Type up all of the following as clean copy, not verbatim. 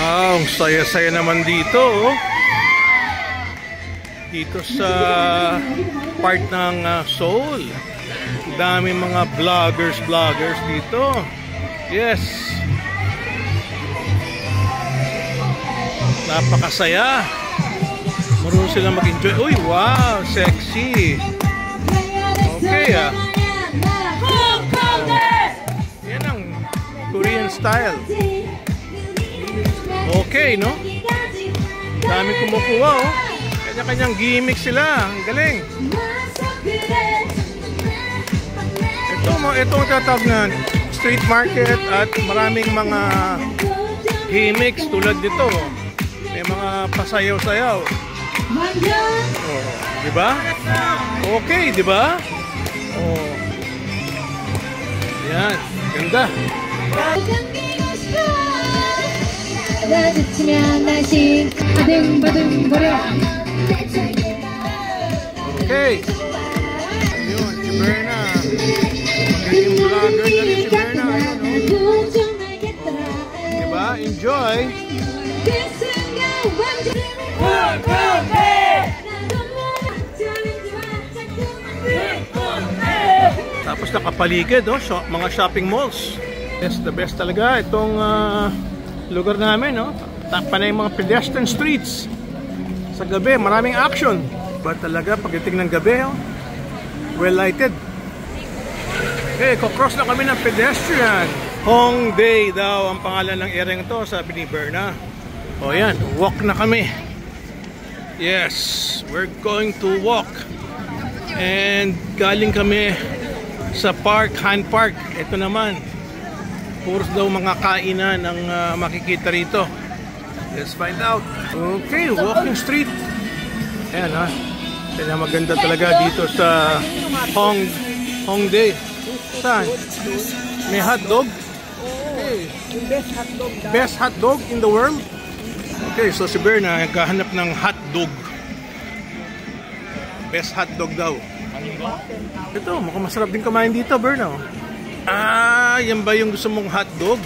Wow, saya-saya naman dito, oh. Dito sa part ng Seoul. Dami mga vloggers dito. Yes. Napakasaya. Marunong silang mag-enjoy. Uy, wow, sexy. Okay, ah. Yan ang Korean style. Okay, no? Dami kumukuha, oh. Kanya-kanyang gimmick sila. Ang galing. Ito ang tatawag na street market at maraming mga gimmicks tulad dito. May mga pasayaw-sayaw. Oh, diba? Okay, diba? Oh. Yan. Ganda. Okay. Ayun, si Berna. Magaling vlogger na rin si Berna. Diba? Enjoy. Tapos nakapaligid, oh, mga shopping malls. Yes, the best talaga itong lugar namin, no? Panay mga pedestrian streets. Sa gabi, maraming action. Ba talaga pagdating ng gabi, oh, well lighted. Okay, kukross na kami ng pedestrian. Hongdae daw ang pangalan ng area ito, sabi ni Berna. O yan, walk na kami. Yes, we're going to walk. And galing kami sa park, Han Park. Ito naman, puros daw mga kainan ang makikita rito. Let's find out. Okay, walking street. Ayan, ha. Kaya maganda talaga dito sa Hongdae. Saan? May hotdog. Okay. Best hotdog in the world. Okay, so si Berna naghahanap ng hotdog. Best hotdog daw. Ito, mukhang masarap din kumain dito, Berna. Ah, yan ba yung gusto mong hotdog?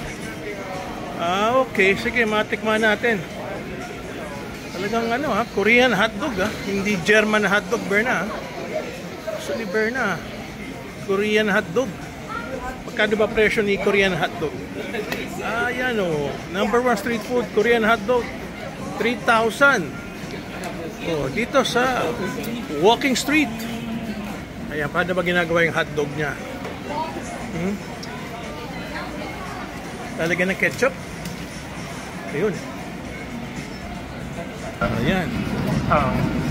Ah, okay. Sige, matikman natin. Talagang ano, ha? Korean hotdog, ha? Hindi German hotdog, Berna. Gusto ni Berna, Korean hotdog. Magkano ba presyo ni Korean hotdog? Ah, yan, oh. Number 1 street food, Korean hotdog. 3,000. Oh, dito sa walking street. Ayan, paano ba ginagawa yung hotdog niya? Lalagyan ng ketchup. Ayun. Ayan.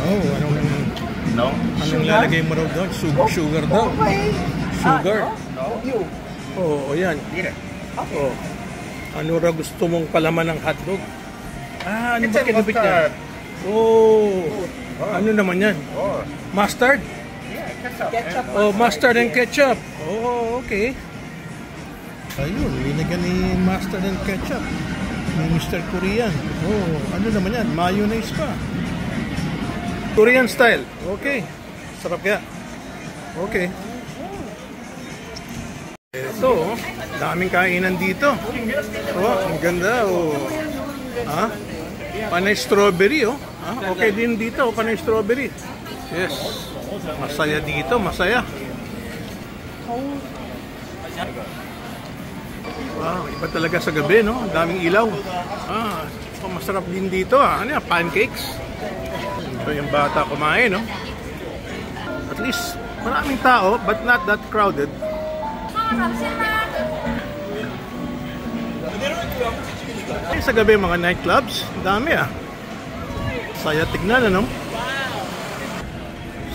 Oh, anong lalagay mo raw doon? Sugar daw. Sugar. Oh, ayan. Oh. Ano raw gusto mong palaman ng hotdog? Ah, ano ba kinabit niya? Oh. Ano naman yan? Mustard? Oh, mustard and ketchup. Oh, okay. Ayun, linagyan ni mustard and ketchup ni Mr. Korean. Oh, ano naman yan? Mayonnaise pa. Korean style. Okay. Sarap kaya. Okay. Ito, daming kainan dito. Oh, ang ganda. Oh. Ha? Panay strawberry, oh. Ha? Okay din dito, panay strawberry. Yes. Masaya dito, masaya. Wow, iba talaga sa gabi, no? Daming ilaw. Ah, masarap din dito, ah. Ano yan? Pancakes. Ito yung bata kumain, no? At least, maraming tao, but not that crowded. Sa gabi, mga nightclubs. Dami, ah. Saya tignan, ano?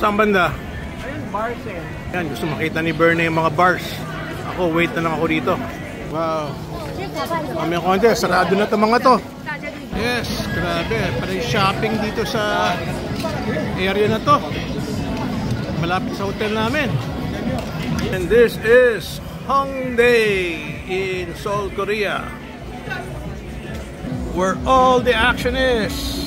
Saan banda? Ayun, bars eh. Yan, gusto makita ni Berna yung mga bars. Ako, wait na lang ako dito. Wow. Kami ang konti, sarado na ito mga to. Yes, grabe. Parang shopping dito sa area na to. Malapit sa hotel namin. And this is Hongdae in Seoul, Korea, where all the action is.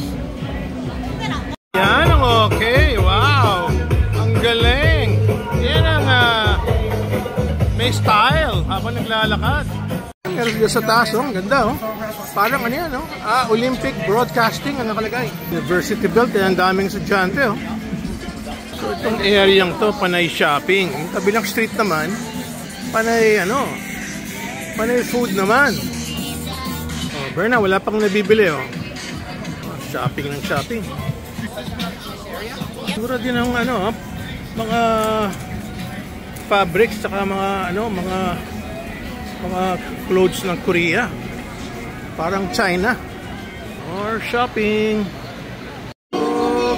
Yan ang okay. Wow. Ang galing. Yan ang may style habang naglalakad. Pero sa taas, oh, ang ganda, oh. Parang ano yan, no? Olympic Broadcasting ang nakalagay. University Belt, ang daming estudyante, oh. So itong area to, panay shopping. Yung kabilang street naman, panay ano, panay food naman. Oh, Berna, wala pang nabibili, oh. Shopping ng shopping. Siguro din ang ano, mga fabrics saka mga ano, mga clothes ng Korea. Parang China. Or shopping.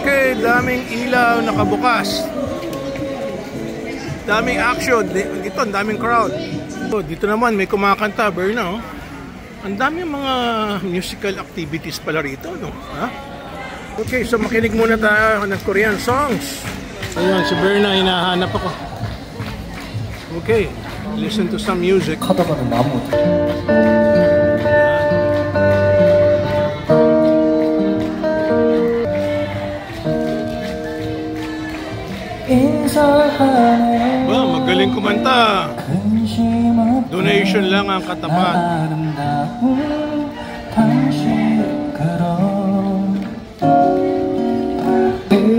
Okay, daming ilaw nakabukas. Daming action. Dito, daming crowd. So, dito naman may kumakanta, Berna, oh. Ang daming mga musical activities pala rito, no? Ha? Okay, so makinig muna tayo ng Korean songs. Ayun, si Berna, hinahanap ako. Okay, listen to some music. Well, magaling kumanta. Donation lang ang katapat.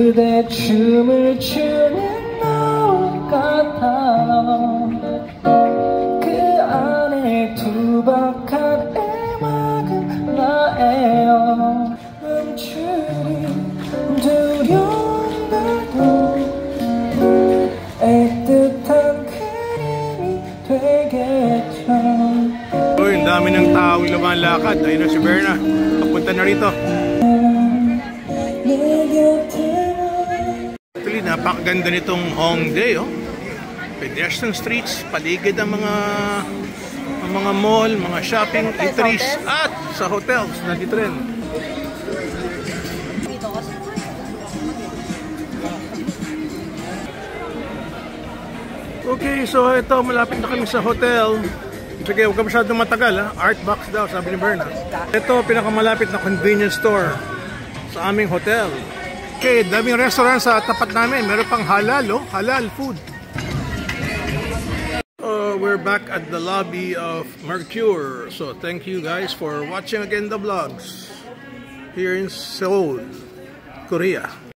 그대 춤을 추는 너 같아 그 안에 투박한 애막은 나예요 멈추니 두려운 나도 애틋한 그림이 되겠죠. Uy, ang dami ng taong lumalakad. Ayun na si Berna. Papunta na rito. Actually, napakaganda nitong Hongdae, oh. Pedestrian streets, paligid ang mga mall, mga shopping eateries at sa hotels na dito rin. Okay, so ito, malapit na kami sa hotel. Sige, huwag ka masyadong matagal, ha? Art box daw, sabi ni Berna. Ito, pinakamalapit na convenience store sa aming hotel. Okay, daming restaurant sa tapat namin. Meron pang halal, oh. Halal food. We're back at the lobby of Mercure. So, thank you guys for watching again the vlogs here in Seoul, Korea.